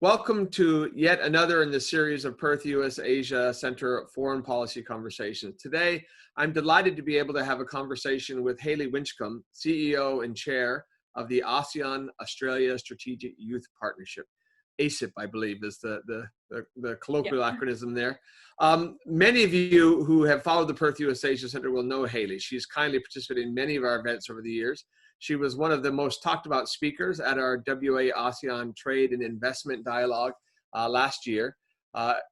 Welcome to yet another in the series of Perth US Asia Center Foreign Policy Conversations. Today, I'm delighted to be able to have a conversation with Hayley Winchcombe, CEO and Chair of the ASEAN-Australia Strategic Youth Partnership. ASEAP, I believe, is the colloquial acronym there. Many of you who have followed the Perth US Asia Center will know Hayley. She's kindly participated in many of our events over the years. She was one of the most talked about speakers at our WA ASEAN Trade and Investment Dialogue last year,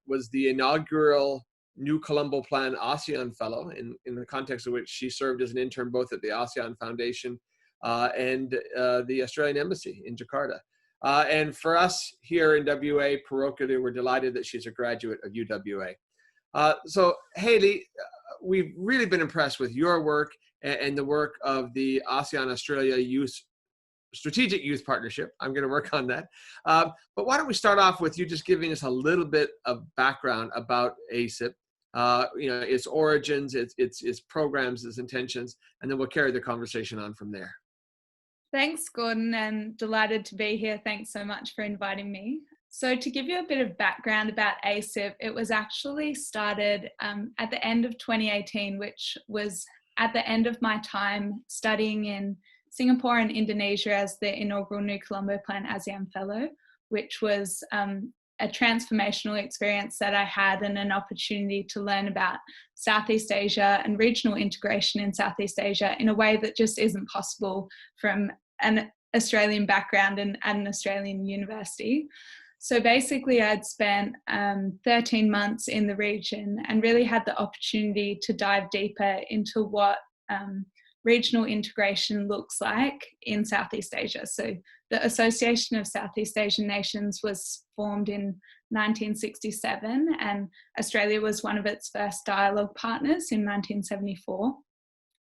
was the inaugural New Colombo Plan ASEAN Fellow, in the context of which she served as an intern both at the ASEAN Foundation and the Australian Embassy in Jakarta. And for us here in WA, parochially, we're delighted that she's a graduate of UWA. So Hayley, we've really been impressed with your work and the work of the ASEAN-Australia Strategic Youth Partnership. I'm going to work on that. But why don't we start off with you just giving us a little bit of background about ASEAP, its origins, its programs, its intentions, and then we'll carry the conversation on from there. Thanks, Gordon, and delighted to be here. Thanks so much for inviting me. So to give you a bit of background about ASEAP, it was actually started at the end of 2018, which was at the end of my time studying in Singapore and Indonesia as the inaugural New Colombo Plan ASEAN Fellow, which was a transformational experience that I had and an opportunity to learn about Southeast Asia and regional integration in Southeast Asia in a way that just isn't possible from an Australian background and at an Australian university. So basically I'd spent 13 months in the region and really had the opportunity to dive deeper into what regional integration looks like in Southeast Asia. So the Association of Southeast Asian Nations was formed in 1967 and Australia was one of its first dialogue partners in 1974.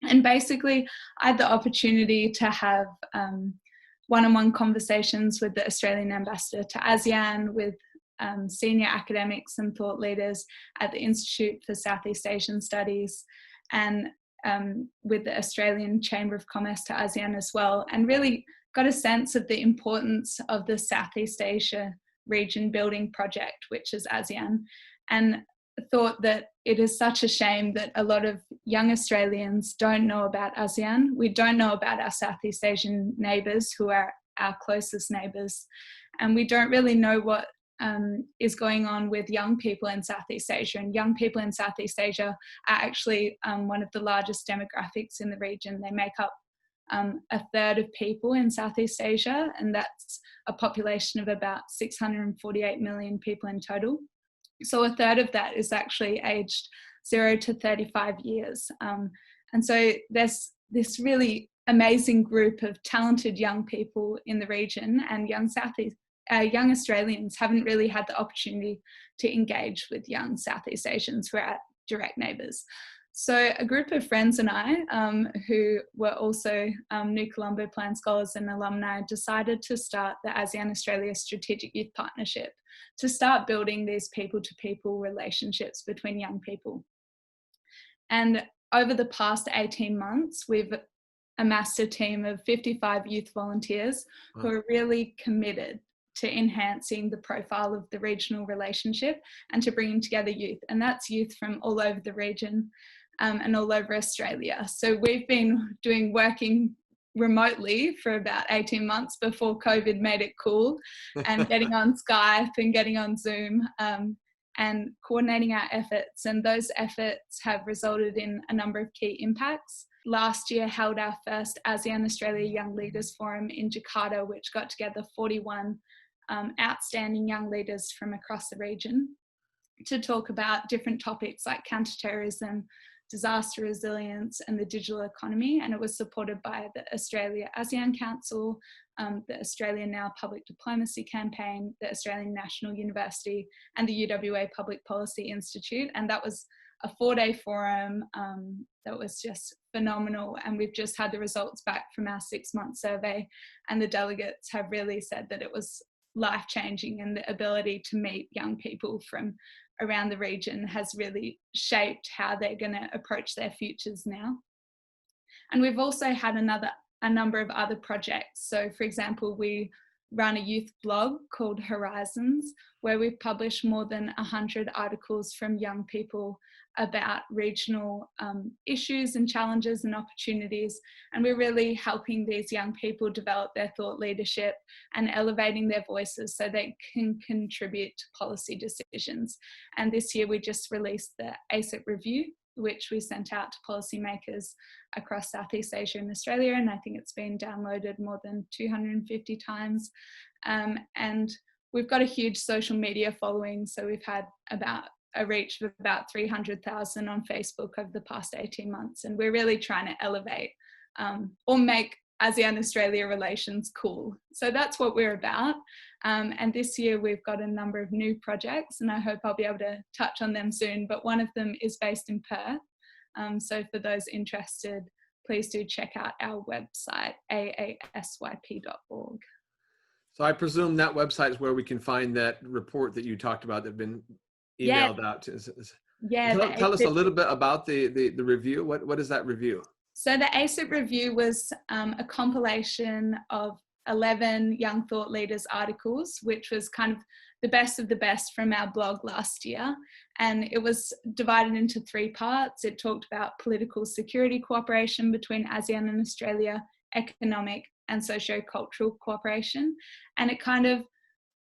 And basically I had the opportunity to have one-on-one conversations with the Australian ambassador to ASEAN, with senior academics and thought leaders at the Institute for Southeast Asian Studies, and with the Australian Chamber of Commerce to ASEAN as well, and really got a sense of the importance of the Southeast Asia region building project, which is ASEAN, and thought that it is such a shame that a lot of young Australians don't know about ASEAN. We don't know about our Southeast Asian neighbours who are our closest neighbours, and we don't really know what is going on with young people in Southeast Asia. And young people in Southeast Asia are actually one of the largest demographics in the region. They make up a third of people in Southeast Asia, and that's a population of about 648 million people in total. So a third of that is actually aged 0 to 35 years. And so there's this really amazing group of talented young people in the region, and young Australians haven't really had the opportunity to engage with young Southeast Asians who are our direct neighbours. So a group of friends and I, who were also New Colombo Plan scholars and alumni, decided to start the ASEAN-Australia Strategic Youth Partnership to start building these people-to-people relationships between young people. And over the past 18 months, we've amassed a team of 55 youth volunteers who are really committed to enhancing the profile of the regional relationship and to bringing together youth. And that's youth from all over the region and all over Australia. So we've been working remotely for about 18 months before COVID made it cool, and getting on Skype and getting on Zoom and coordinating our efforts. And those efforts have resulted in a number of key impacts. Last year held our first ASEAN-Australia Young Leaders Forum in Jakarta, which got together 41 outstanding young leaders from across the region to talk about different topics like counterterrorism, disaster resilience, and the digital economy. And it was supported by the Australia ASEAN Council, the Australia Now Public Diplomacy Campaign, the Australian National University, and the UWA Public Policy Institute. And that was a 4-day forum that was just phenomenal. And we've just had the results back from our 6-month survey, and the delegates have really said that it was life-changing, and the ability to meet young people from around the region has really shaped how they're going to approach their futures now. And we've also had a number of other projects. So for example, we run a youth blog called Horizons, where we've published more than 100 articles from young people about regional issues and challenges and opportunities. And we're really helping these young people develop their thought leadership and elevating their voices so they can contribute to policy decisions. And this year we just released the ASEAN review, which we sent out to policymakers across Southeast Asia and Australia, and I think it's been downloaded more than 250 times. And we've got a huge social media following, so we've had about a reach of about 300,000 on Facebook over the past 18 months, and we're really trying to elevate or make ASEAN-Australia relations cool. So that's what we're about. And this year we've got a number of new projects, and I hope I'll be able to touch on them soon, but one of them is based in Perth. So for those interested, please do check out our website, AASYP.org. So I presume that website is where we can find that report that you talked about that have been emailed out. Tell us a little bit about the review. What is that review? So the ASEAN review was a compilation of 11 young thought leaders articles, which was kind of the best from our blog last year. And it was divided into 3 parts. It talked about political security cooperation between ASEAN and Australia, economic and socio-cultural cooperation. And it kind of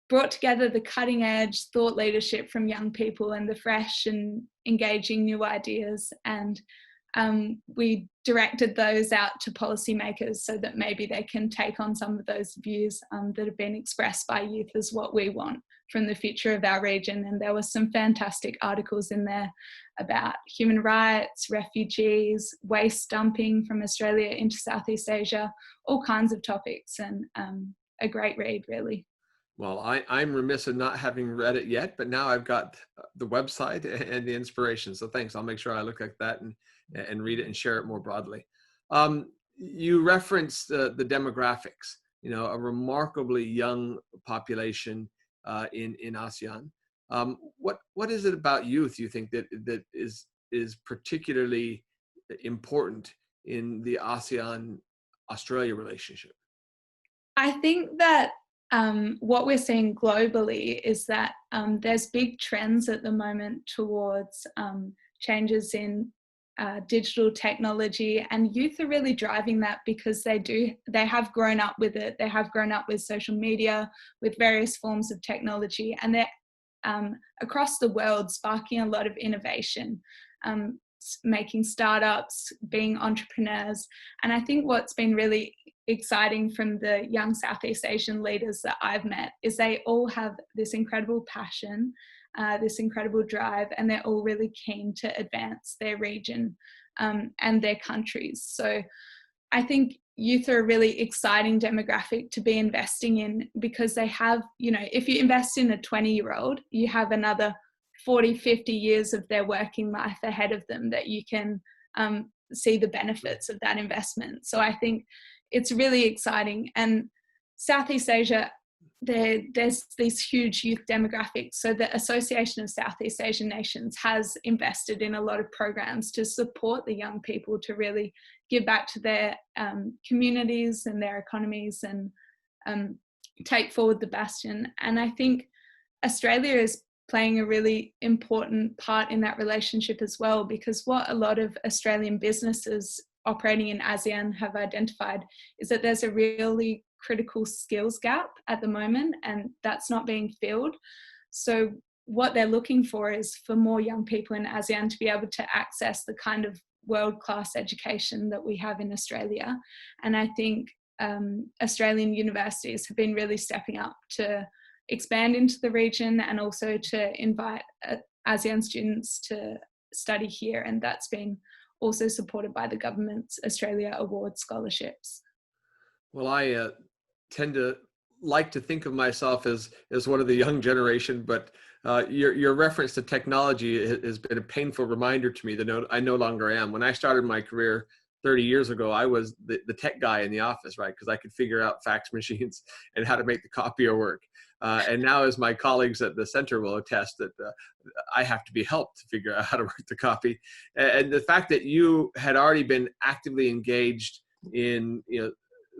brought together the cutting edge thought leadership from young people and the fresh and engaging new ideas. And we directed those out to policymakers so that maybe they can take on some of those views that have been expressed by youth as what we want from the future of our region. And there were some fantastic articles in there about human rights, refugees, waste dumping from Australia into Southeast Asia, all kinds of topics, and a great read, really. Well, I'm remiss in not having read it yet, but now I've got the website and the inspiration. So thanks. I'll make sure I look at that and read it and share it more broadly. You referenced the demographics, a remarkably young population in ASEAN. What is it about youth you think that is particularly important in the ASEAN-Australia relationship? I think that what we're seeing globally is that there's big trends at the moment towards changes in digital technology, and youth are really driving that because they have grown up with it. They have grown up with social media, with various forms of technology, and they're across the world sparking a lot of innovation, making startups, being entrepreneurs. And I think what's been really exciting from the young Southeast Asian leaders that I've met is they all have this incredible passion, this incredible drive, and they're all really keen to advance their region and their countries. So I think youth are a really exciting demographic to be investing in, because they have, if you invest in a 20-year-old, you have another 40, 50 years of their working life ahead of them that you can see the benefits of that investment. So I think it's really exciting. And Southeast Asia, there's these huge youth demographics. So the Association of Southeast Asian Nations has invested in a lot of programs to support the young people to really give back to their communities and their economies and take forward the bastion. And I think Australia is playing a really important part in that relationship as well, because what a lot of Australian businesses operating in ASEAN have identified is that there's a really critical skills gap at the moment, and that's not being filled. So what they're looking for is for more young people in ASEAN to be able to access the kind of world-class education that we have in Australia. And I think Australian universities have been really stepping up to expand into the region and also to invite ASEAN students to study here. And that's been also supported by the government's Australia Award scholarships. Well, I tend to like to think of myself as one of the young generation, but your reference to technology has been a painful reminder to me that I no longer am. When I started my career 30 years ago, I was the tech guy in the office, right? Because I could figure out fax machines and how to make the copier work. And now, as my colleagues at the center will attest, that I have to be helped to figure out how to work the copy. And the fact that you had already been actively engaged in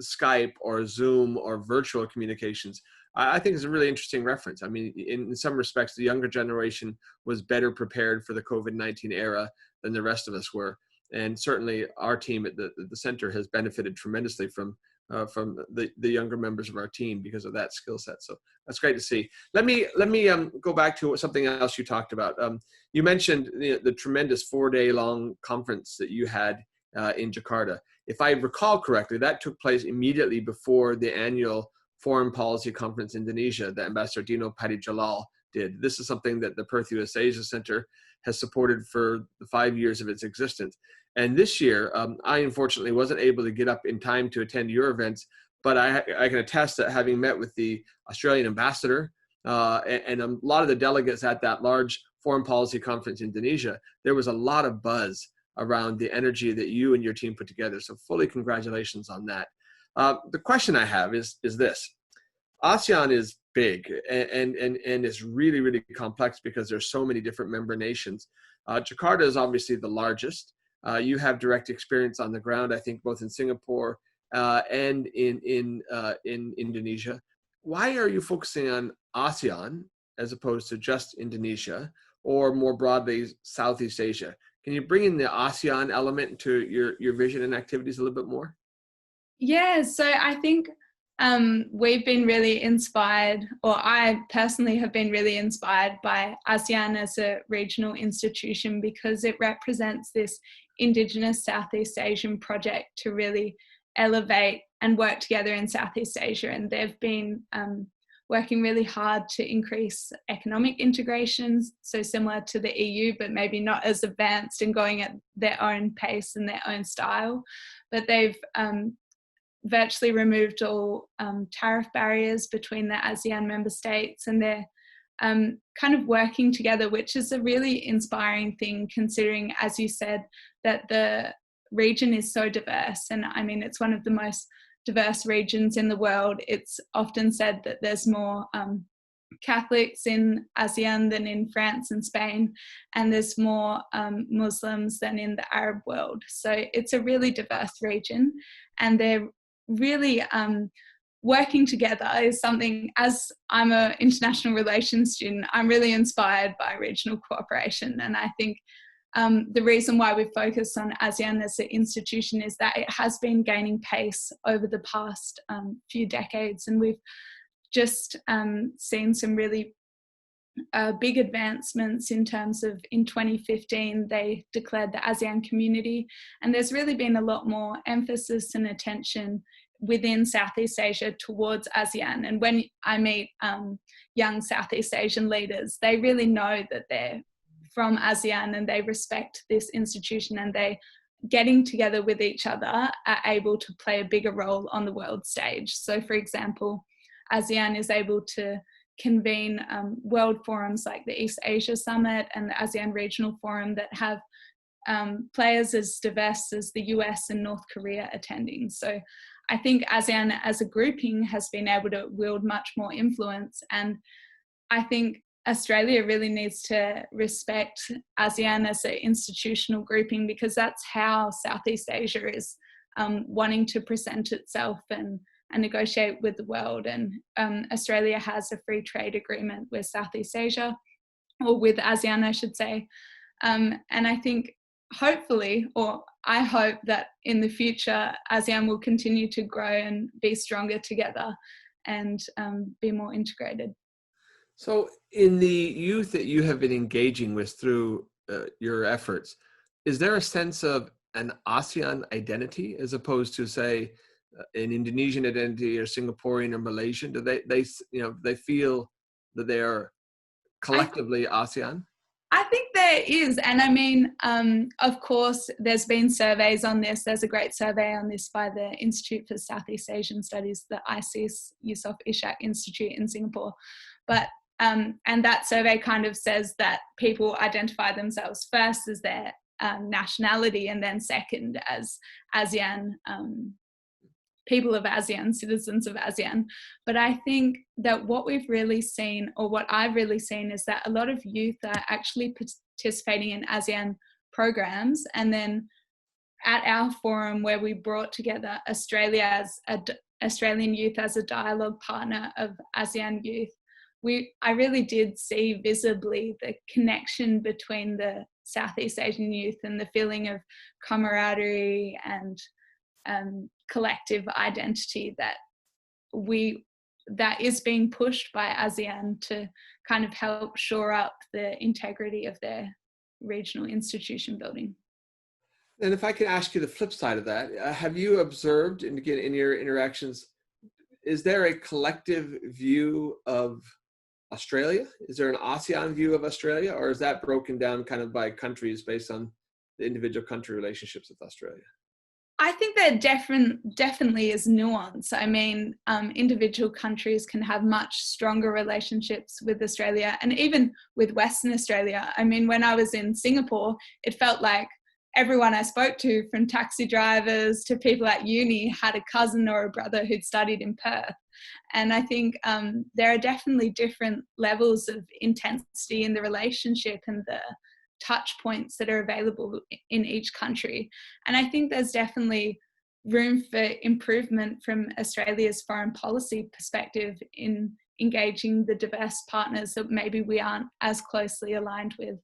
Skype or Zoom or virtual communications, I think is a really interesting reference. I mean, in some respects, the younger generation was better prepared for the COVID-19 era than the rest of us were. And certainly our team at the center has benefited tremendously from the younger members of our team because of that skill set. So that's great to see. Let me go back to something else you talked about. You mentioned the tremendous 4-day long conference that you had in Jakarta. If I recall correctly, that took place immediately before the annual Foreign Policy Conference in Indonesia that Ambassador Dino Padijalal did. This is something that the Perth US Asia Center has supported for the 5 years of its existence. And this year, I unfortunately wasn't able to get up in time to attend your events, but I can attest that having met with the Australian ambassador and a lot of the delegates at that large foreign policy conference in Indonesia, there was a lot of buzz around the energy that you and your team put together. So fully congratulations on that. The question I have is this. ASEAN is big and it's really, really complex because there's so many different member nations. Jakarta is obviously the largest. You have direct experience on the ground, I think, both in Singapore and in Indonesia. Why are you focusing on ASEAN as opposed to just Indonesia or more broadly Southeast Asia? Can you bring in the ASEAN element to your vision and activities a little bit more? Yeah, so I think we've been really inspired, or I personally have been really inspired by ASEAN as a regional institution because it represents this Indigenous Southeast Asian project to really elevate and work together in Southeast Asia. And they've been working really hard to increase economic integrations, so similar to the EU, but maybe not as advanced and going at their own pace and their own style. But they've virtually removed all tariff barriers between the ASEAN member states, and they're kind of working together, which is a really inspiring thing considering, as you said, that the region is so diverse. And I mean, it's one of the most diverse regions in the world. It's often said that there's more Catholics in ASEAN than in France and Spain, and there's more Muslims than in the Arab world. So it's a really diverse region, and they're really working together is something, as I'm an international relations student, I'm really inspired by regional cooperation. And I think the reason why we focus on ASEAN as an institution is that it has been gaining pace over the past few decades. And we've just seen some really big advancements in terms of, in 2015, they declared the ASEAN community. And there's really been a lot more emphasis and attention within Southeast Asia towards ASEAN. And when I meet young Southeast Asian leaders, they really know that they're from ASEAN and they respect this institution, and they, getting together with each other, are able to play a bigger role on the world stage. So for example, ASEAN is able to convene world forums like the East Asia Summit and the ASEAN Regional Forum that have players as diverse as the US and North Korea attending. So I think ASEAN as a grouping has been able to wield much more influence, and I think Australia really needs to respect ASEAN as an institutional grouping, because that's how Southeast Asia is wanting to present itself and negotiate with the world. And Australia has a free trade agreement with Southeast Asia, or with ASEAN, I should say. And I think hopefully, or I hope that in the future, ASEAN will continue to grow and be stronger together and be more integrated. So in the youth that you have been engaging with through your efforts, is there a sense of an ASEAN identity as opposed to, say, an Indonesian identity or Singaporean or Malaysian? Do they feel that they are collectively ASEAN? I think there is. And I mean, of course, there's been surveys on this. There's a great survey on this by the Institute for Southeast Asian Studies, the ISIS Yusof Ishak Institute in Singapore. But and that survey kind of says that people identify themselves first as their nationality, and then second as ASEAN, people of ASEAN, citizens of ASEAN. But I think that what we've really seen, or what I've really seen, is that a lot of youth are actually participating in ASEAN programs and then at our forum where we brought together Australian youth as a dialogue partner of ASEAN youth, I really did see visibly the connection between the Southeast Asian youth and the feeling of camaraderie and collective identity that is being pushed by ASEAN to kind of help shore up the integrity of their regional institution building. And if I can ask you the flip side of that, have you observed, and again, in your interactions, is there a collective view of Australia? Is there an ASEAN view of Australia, or is that broken down kind of by countries based on the individual country relationships with Australia? I think there definitely is nuance. I mean, individual countries can have much stronger relationships with Australia and even with Western Australia. I mean, when I was in Singapore, it felt like everyone I spoke to, from taxi drivers to people at uni, had a cousin or a brother who'd studied in Perth. And I think there are definitely different levels of intensity in the relationship and the touch points that are available in each country. And I think there's definitely room for improvement from Australia's foreign policy perspective in engaging the diverse partners that maybe we aren't as closely aligned with,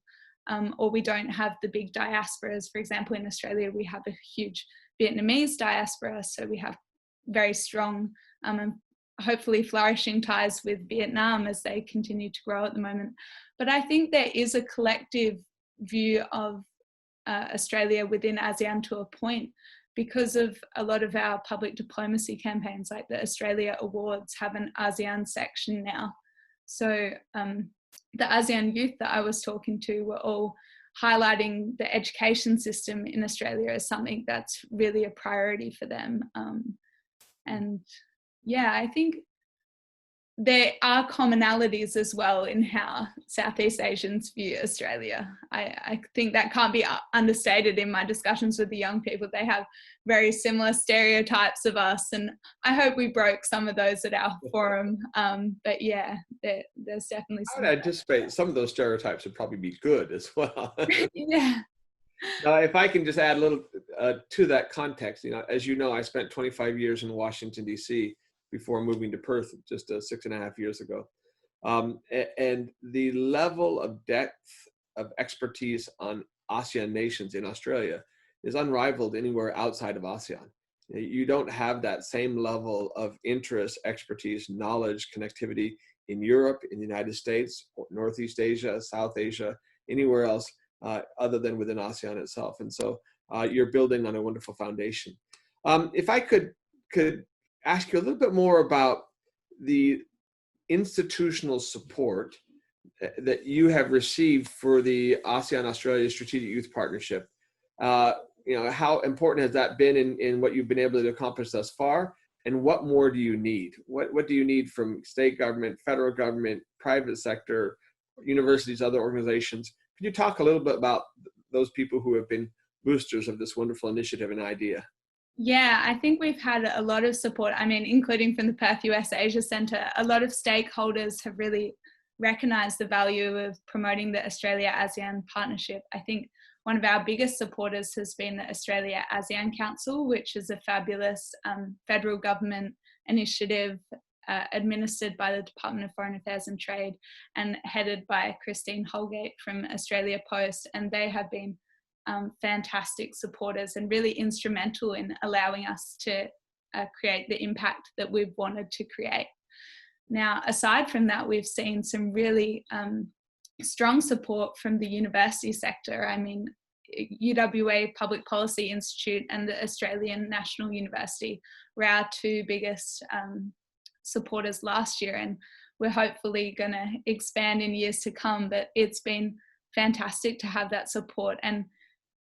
or we don't have the big diasporas. For example, in Australia, we have a huge Vietnamese diaspora, so we have very strong and hopefully flourishing ties with Vietnam as they continue to grow at the moment. But I think there is a collective view of Australia within ASEAN to a point, because of a lot of our public diplomacy campaigns, like the Australia Awards have an ASEAN section now. So the ASEAN youth that I was talking to were all highlighting the education system in Australia as something that's really a priority for them. And yeah, I think there are commonalities as well in how Southeast Asians view Australia. I think that can't be understated in my discussions with the young people. They have very similar stereotypes of us, and I hope we broke some of those at our forum. But yeah, there's definitely some. I would anticipate some of those stereotypes would probably be good as well. Yeah. If I can just add a little to that context, as you know, I spent 25 years in Washington, D.C. before moving to Perth just 6.5 years ago. And the level of depth of expertise on ASEAN nations in Australia is unrivaled anywhere outside of ASEAN. You don't have that same level of interest, expertise, knowledge, connectivity in Europe, in the United States, Northeast Asia, South Asia, anywhere else other than within ASEAN itself. And so you're building on a wonderful foundation. If I could ask you a little bit more about the institutional support that you have received for the ASEAN-Australia Strategic Youth Partnership. How important has that been in what you've been able to accomplish thus far? And what more do you need? What do you need from state government, federal government, private sector, universities, other organizations? Could you talk a little bit about those people who have been boosters of this wonderful initiative and idea? Yeah, I think we've had a lot of support. I mean, including from the Perth US Asia Centre, a lot of stakeholders have really recognised the value of promoting the Australia-ASEAN partnership. I think one of our biggest supporters has been the Australia-ASEAN Council, which is a fabulous federal government initiative administered by the Department of Foreign Affairs and Trade and headed by Christine Holgate from Australia Post. And they have been fantastic supporters and really instrumental in allowing us to create the impact that we've wanted to create. Now, aside from that, we've seen some really strong support from the university sector. I mean, UWA Public Policy Institute and the Australian National University were our two biggest supporters last year, and we're hopefully going to expand in years to come. But it's been fantastic to have that support, and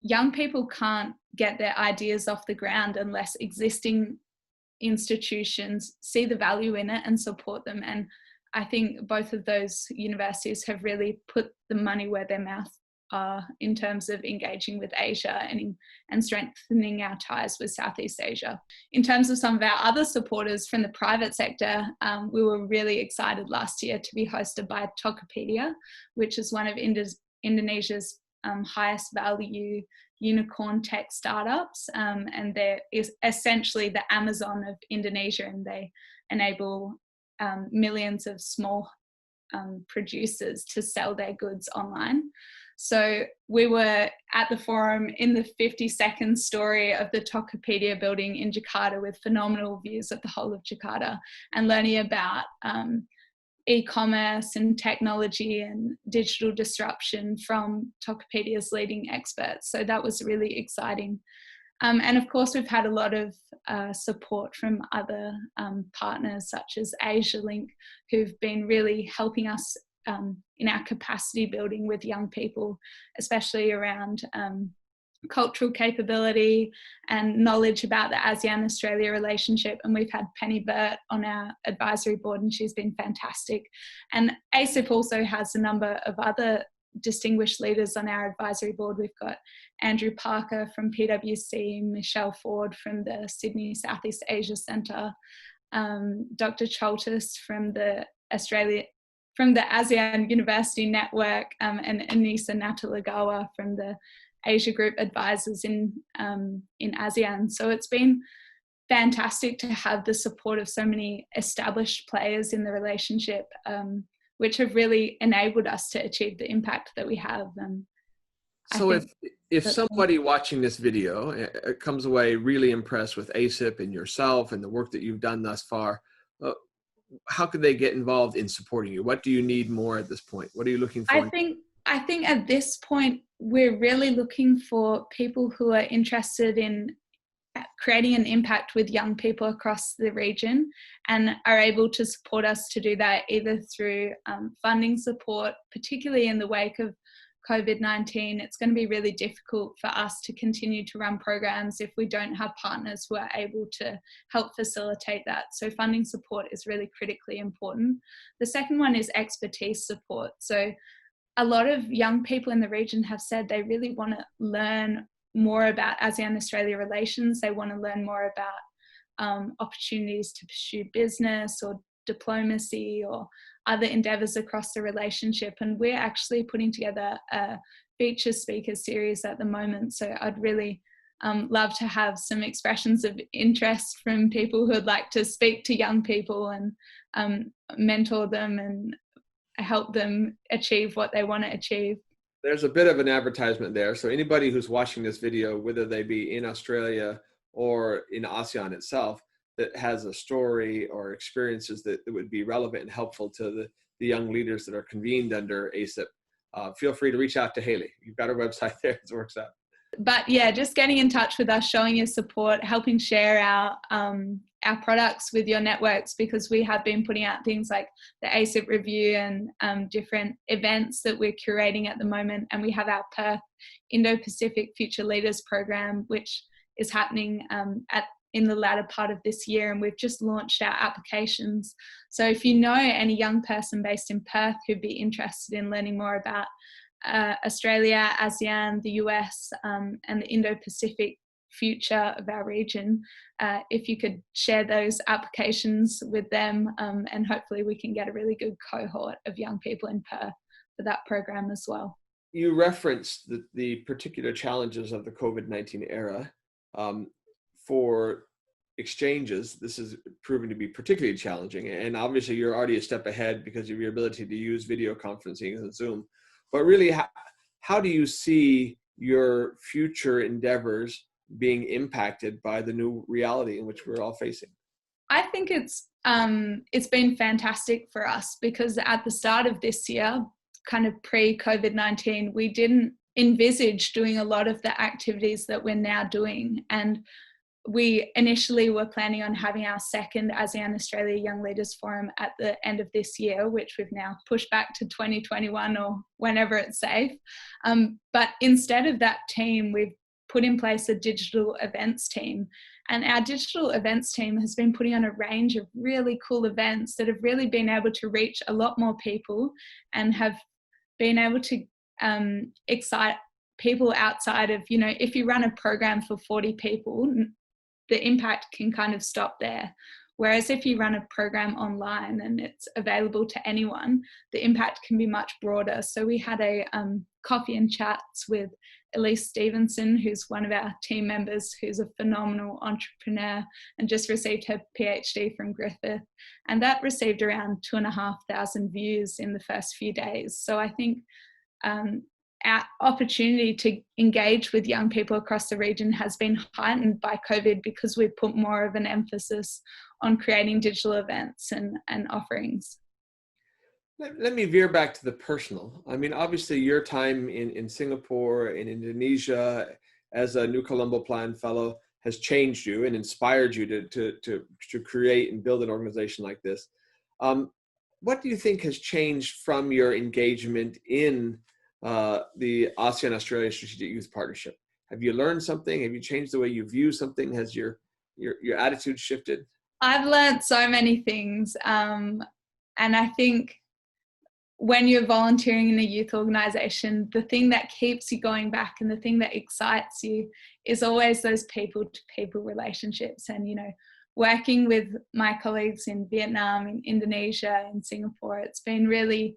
young people can't get their ideas off the ground unless existing institutions see the value in it and support them. And I think both of those universities have really put the money where their mouth are in terms of engaging with Asia and strengthening our ties with Southeast Asia. In terms of some of our other supporters from the private sector, we were really excited last year to be hosted by Tokopedia, which is one of Indonesia's highest value unicorn tech startups, and they're essentially the Amazon of Indonesia, and they enable millions of small producers to sell their goods online. So we were at the forum in the 52nd story of the Tokopedia building in Jakarta with phenomenal views of the whole of Jakarta, and learning about e-commerce and technology and digital disruption from Tokopedia's leading experts. So that was really exciting. And of course, we've had a lot of support from other partners such as ASEAN, who've been really helping us in our capacity building with young people, especially around cultural capability and knowledge about the ASEAN-Australia relationship. And we've had Penny Burt on our advisory board, and she's been fantastic. And ASEP also has a number of other distinguished leaders on our advisory board. We've got Andrew Parker from PwC, Michelle Ford from the Sydney Southeast Asia Centre, Dr. Choltis from the ASEAN University Network, and Anissa Natalagawa from the Asia Group Advisors in ASEAN. So it's been fantastic to have the support of so many established players in the relationship, which have really enabled us to achieve the impact that we have. So if somebody watching this video comes away really impressed with ASEP and yourself and the work that you've done thus far, how could they get involved in supporting you? What do you need more at this point? What are you looking for? I think at this point, we're really looking for people who are interested in creating an impact with young people across the region and are able to support us to do that either through funding support, particularly in the wake of COVID-19. It's going to be really difficult for us to continue to run programs if we don't have partners who are able to help facilitate that. So funding support is really critically important. The second one is expertise support. So a lot of young people in the region have said they really want to learn more about ASEAN-Australia relations. They want to learn more about opportunities to pursue business or diplomacy or other endeavours across the relationship. And we're actually putting together a feature speaker series at the moment. So I'd really love to have some expressions of interest from people who would like to speak to young people and mentor them and help them achieve what they want to achieve. There's a bit of an advertisement there. So anybody who's watching this video, whether they be in Australia or in ASEAN itself, that has a story or experiences that would be relevant and helpful to the young leaders that are convened under ASEP, feel free to reach out to Hayley. You've got our website there. It works out. But yeah, just getting in touch with us, showing your support, helping share our products with your networks, because we have been putting out things like the ASEP review and different events that we're curating at the moment. And we have our Perth Indo-Pacific Future Leaders program, which is happening in the latter part of this year, and we've just launched our applications. So if you know any young person based in Perth who'd be interested in learning more about Australia, ASEAN, the US, and the Indo-Pacific future of our region, if you could share those applications with them, and hopefully we can get a really good cohort of young people in Perth for that program as well. You referenced the particular challenges of the COVID-19 era. For exchanges, this is proving to be particularly challenging, and obviously you're already a step ahead because of your ability to use video conferencing and Zoom. But really, how do you see your future endeavors being impacted by the new reality in which we're all facing? I think it's been fantastic for us, because at the start of this year, kind of pre-COVID-19, we didn't envisage doing a lot of the activities that we're now doing. And we initially were planning on having our second ASEAN-Australia Young Leaders Forum at the end of this year, which we've now pushed back to 2021 or whenever it's safe. But instead of that team, we've put in place a digital events team. And our digital events team has been putting on a range of really cool events that have really been able to reach a lot more people and have been able to excite people outside of, if you run a program for 40 people, the impact can kind of stop there. Whereas if you run a program online and it's available to anyone, the impact can be much broader. So we had a coffee and chats with Elise Stevenson, who's one of our team members, who's a phenomenal entrepreneur and just received her PhD from Griffith. And that received around 2,500 views in the first few days. So I think our opportunity to engage with young people across the region has been heightened by COVID, because we've put more of an emphasis on creating digital events and offerings. Let me veer back to the personal. I mean, obviously your time in Singapore, in Indonesia, as a New Colombo Plan Fellow has changed you and inspired you to create and build an organization like this. What do you think has changed from your engagement in the ASEAN-Australia Strategic Youth Partnership? Have you learned something? Have you changed the way you view something? Has your attitude shifted? I've learned so many things. And I think when you're volunteering in a youth organization, the thing that keeps you going back and the thing that excites you is always those people-to-people relationships. And, you know, working with my colleagues in Vietnam, in Indonesia, in Singapore, it's been really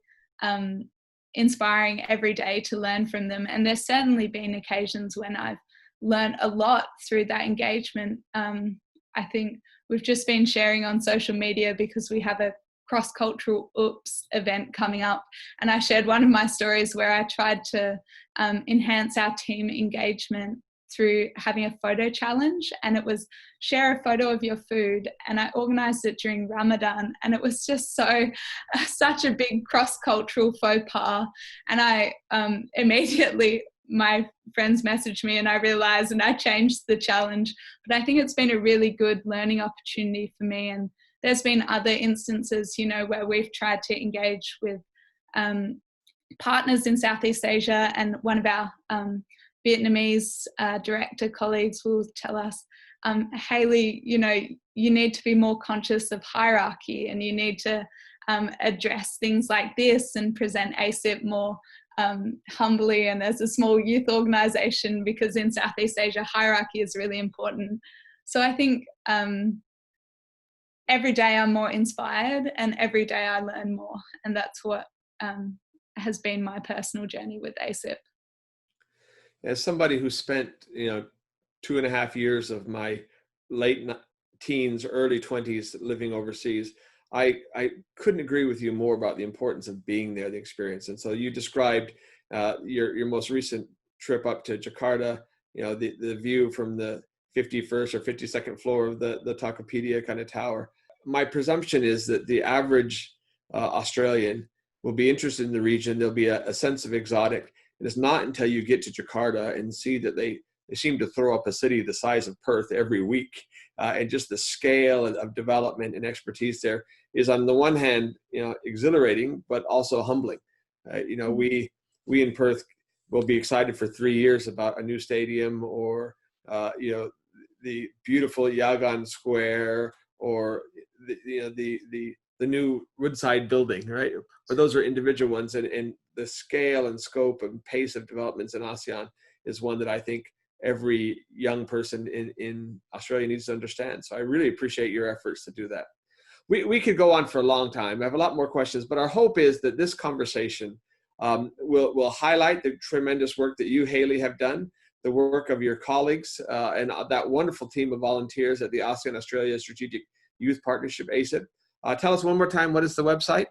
inspiring every day to learn from them. And there's certainly been occasions when I've learned a lot through that engagement. I think we've just been sharing on social media because we have a cross-cultural OOPS event coming up, and I shared one of my stories where I tried to enhance our team engagement through having a photo challenge, and it was share a photo of your food, and I organized it during Ramadan, and it was just such a big cross-cultural faux pas, and I immediately, my friends messaged me and I realized, and I changed the challenge. But I think it's been a really good learning opportunity for me. And there's been other instances, you know, where we've tried to engage with partners in Southeast Asia, and one of our Vietnamese director colleagues will tell us, Hayley, you know, you need to be more conscious of hierarchy, and you need to address things like this and present ASEAN more humbly and as a small youth organization, because in Southeast Asia, hierarchy is really important. So I think every day I'm more inspired and every day I learn more. And that's what has been my personal journey with ASEAN. As somebody who spent, 2.5 years of my late teens, early 20s living overseas, I couldn't agree with you more about the importance of being there, the experience. And so you described your most recent trip up to Jakarta, the view from the 51st or 52nd floor of the Tokopedia kind of tower. My presumption is that the average Australian will be interested in the region. There'll be a sense of exotic. And it's not until you get to Jakarta and see that they seem to throw up a city the size of Perth every week. And just the scale of development and expertise there is, on the one hand, exhilarating, but also humbling. We in Perth will be excited for 3 years about a new stadium, or the beautiful Yagan Square, or the new Woodside building, right? But those are individual ones, and the scale and scope and pace of developments in ASEAN is one that I think every young person in Australia needs to understand. So I really appreciate your efforts to do that. We could go on for a long time. I have a lot more questions, but our hope is that this conversation will highlight the tremendous work that you, Hayley, have done, the work of your colleagues, and that wonderful team of volunteers at the ASEAN-Australia Strategic Youth Partnership, ASEP. Tell us one more time, what is the website?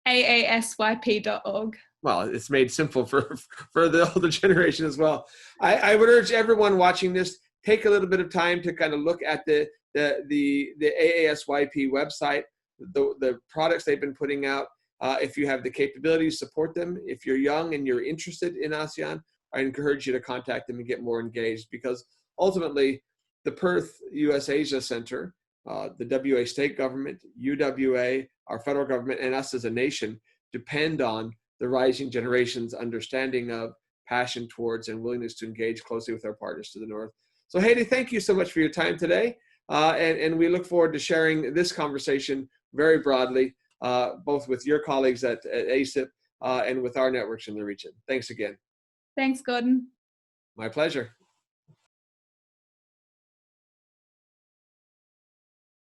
AASYP.org. Well, it's made simple for the older generation as well. I would urge everyone watching this, take a little bit of time to kind of look at the AASYP website, the products they've been putting out. If you have the capabilities, support them. If you're young and you're interested in ASEAN, I encourage you to contact them and get more engaged, because ultimately the Perth US Asia Center, the WA state government, UWA, our federal government, and us as a nation depend on the rising generation's understanding of, passion towards, and willingness to engage closely with our partners to the north. So Hayley, thank you so much for your time today. And we look forward to sharing this conversation very broadly, both with your colleagues at ASEP and with our networks in the region. Thanks again. Thanks, Gordon. My pleasure.